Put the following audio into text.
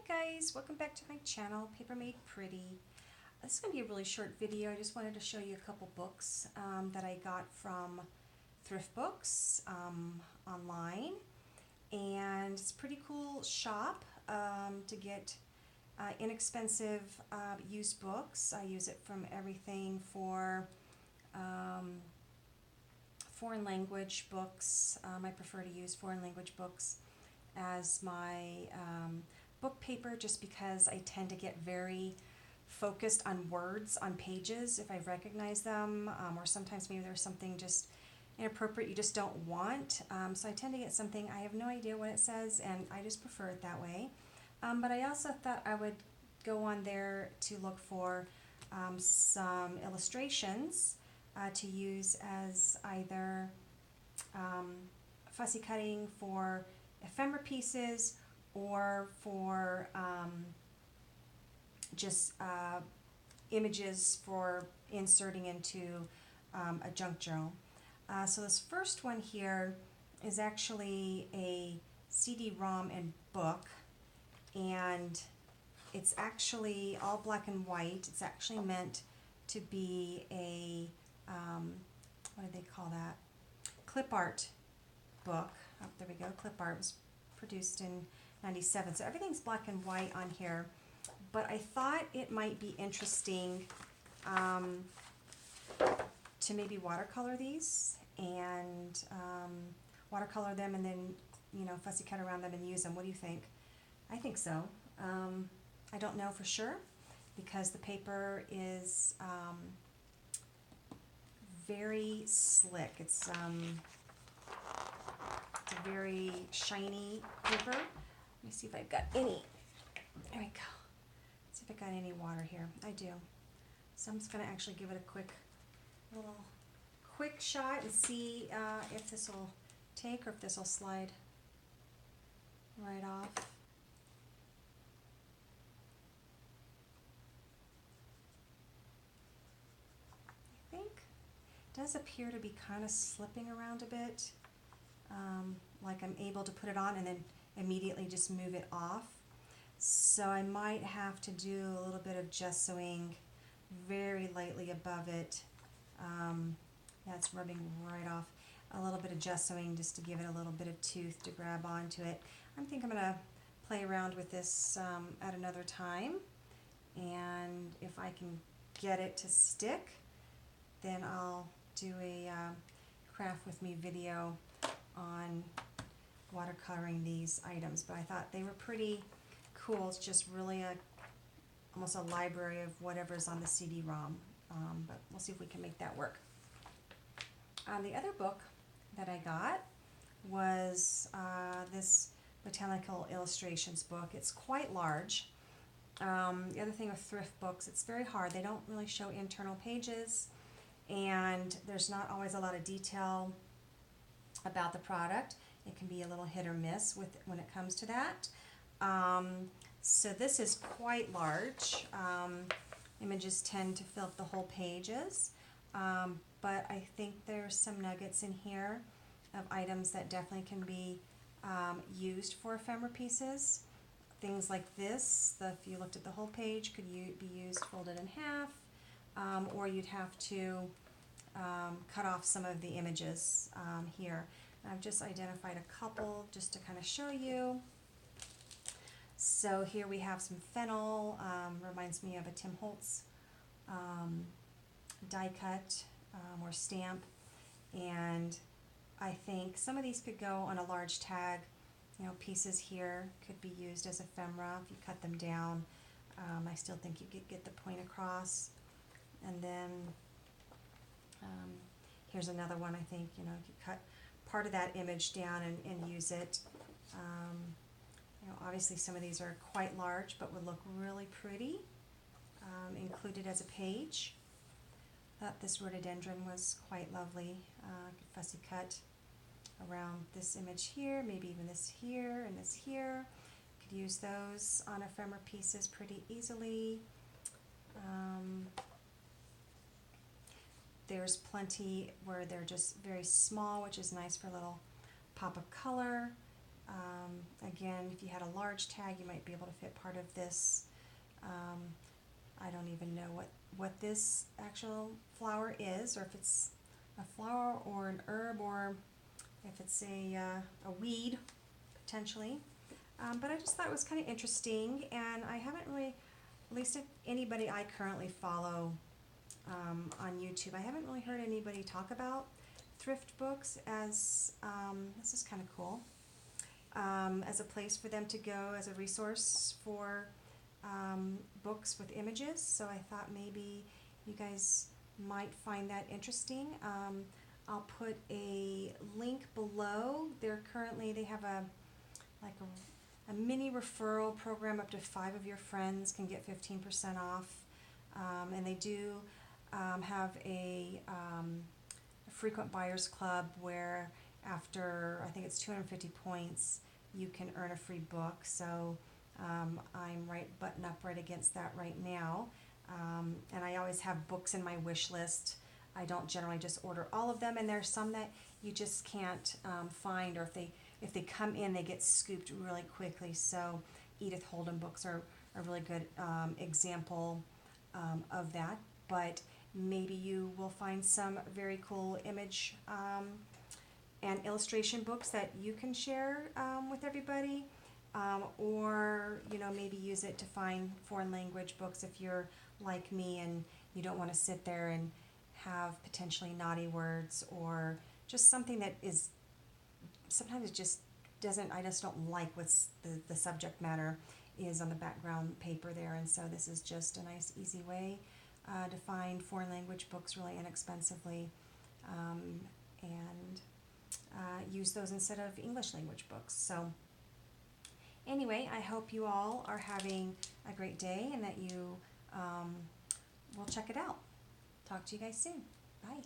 guys, welcome back to my channel, Paper Made Pretty. This is going to be a really short video. I just wanted to show you a couple books that I got from thrift books online, and it's a pretty cool shop to get inexpensive used books. I use it from everything for foreign language books. I prefer to use foreign language books as my book paper, just because I tend to get very focused on words on pages if I recognize them, or sometimes maybe there's something just inappropriate you just don't want. So I tend to get something, I have no idea what it says, and I just prefer it that way. But I also thought I would go on there to look for some illustrations to use as either fussy cutting for ephemera pieces or for just images for inserting into a junk journal. So this first one here is actually a CD-ROM and book, and it's actually all black and white. It's actually meant to be a, what do they call that? Clip art book. Oh, there we go, clip art. It was produced in '97, so everything's black and white on here, but I thought it might be interesting to maybe watercolor these and watercolor them and then, you know, fussy cut around them and use them. What do you think? I think so. I don't know for sure because the paper is very slick. It's a very shiny paper. Let me see if I've got any. There we go. Let's see if I got any water here. I do. So I'm just going to actually give it a quick shot and see if this will take or if this will slide right off. I think it does appear to be kind of slipping around a bit. Like I'm able to put it on and then immediately just move it off. So I might have to do a little bit of gessoing very lightly above it. Yeah, it's rubbing right off. A little bit of gessoing just to give it a little bit of tooth to grab onto it. I think I'm going to play around with this at another time, and if I can get it to stick, then I'll do a craft with me video on watercoloring these items. But I thought they were pretty cool. It's just really almost a library of whatever's on the CD-ROM, but we'll see if we can make that work. The other book that I got was this Botanical Illustrations book. It's quite large. The other thing with thrift books, it's very hard. They don't really show internal pages, and there's not always a lot of detail about the product. It can be a little hit or miss when it comes to that. So this is quite large. Images tend to fill up the whole pages, but I think there's some nuggets in here of items that definitely can be used for ephemera pieces. Things like this, if you looked at the whole page, could be used folded in half, or you'd have to cut off some of the images here. I've just identified a couple just to kind of show you. So here we have some fennel, reminds me of a Tim Holtz die cut or stamp, and I think some of these could go on a large tag. You know, pieces here could be used as ephemera if you cut them down. I still think you could get the point across. And then here's another one. I think, you know, you could cut part of that image down and use it. You know, obviously some of these are quite large, but would look really pretty included as a page. Thought this rhododendron was quite lovely. Could fussy cut around this image here, maybe even this here and this here. Could use those on ephemera pieces pretty easily. There's plenty where they're just very small, which is nice for a little pop of color. Again, again, if you had a large tag, you might be able to fit part of this. I don't even know what this actual flower is, or if it's a flower or an herb, or if it's a weed, potentially. But I just thought it was kind of interesting, and I haven't really, at least if anybody I currently follow on YouTube, I haven't really heard anybody talk about thrift books as, this is kind of cool, as a place for them to go, as a resource for books with images. So I thought maybe you guys might find that interesting. I'll put a link below. They have a mini referral program. Up to 5 of your friends can get 15% off, and they do have a frequent buyers club where after, I think it's 250 points, you can earn a free book. So I'm button up right against that right now, and I always have books in my wish list. I don't generally just order all of them, and there's some that you just can't find, or if they come in, they get scooped really quickly. So Edith Holden books are a really good example of that. But maybe you will find some very cool image and illustration books that you can share with everybody, or maybe use it to find foreign language books if you're like me and you don't want to sit there and have potentially naughty words, or just something that is sometimes it just doesn't, I just don't like what's the subject matter is on the background paper there. And so this is just a nice easy way to find foreign language books really inexpensively, and use those instead of English language books. So anyway, I hope you all are having a great day and that you will check it out. Talk to you guys soon. Bye.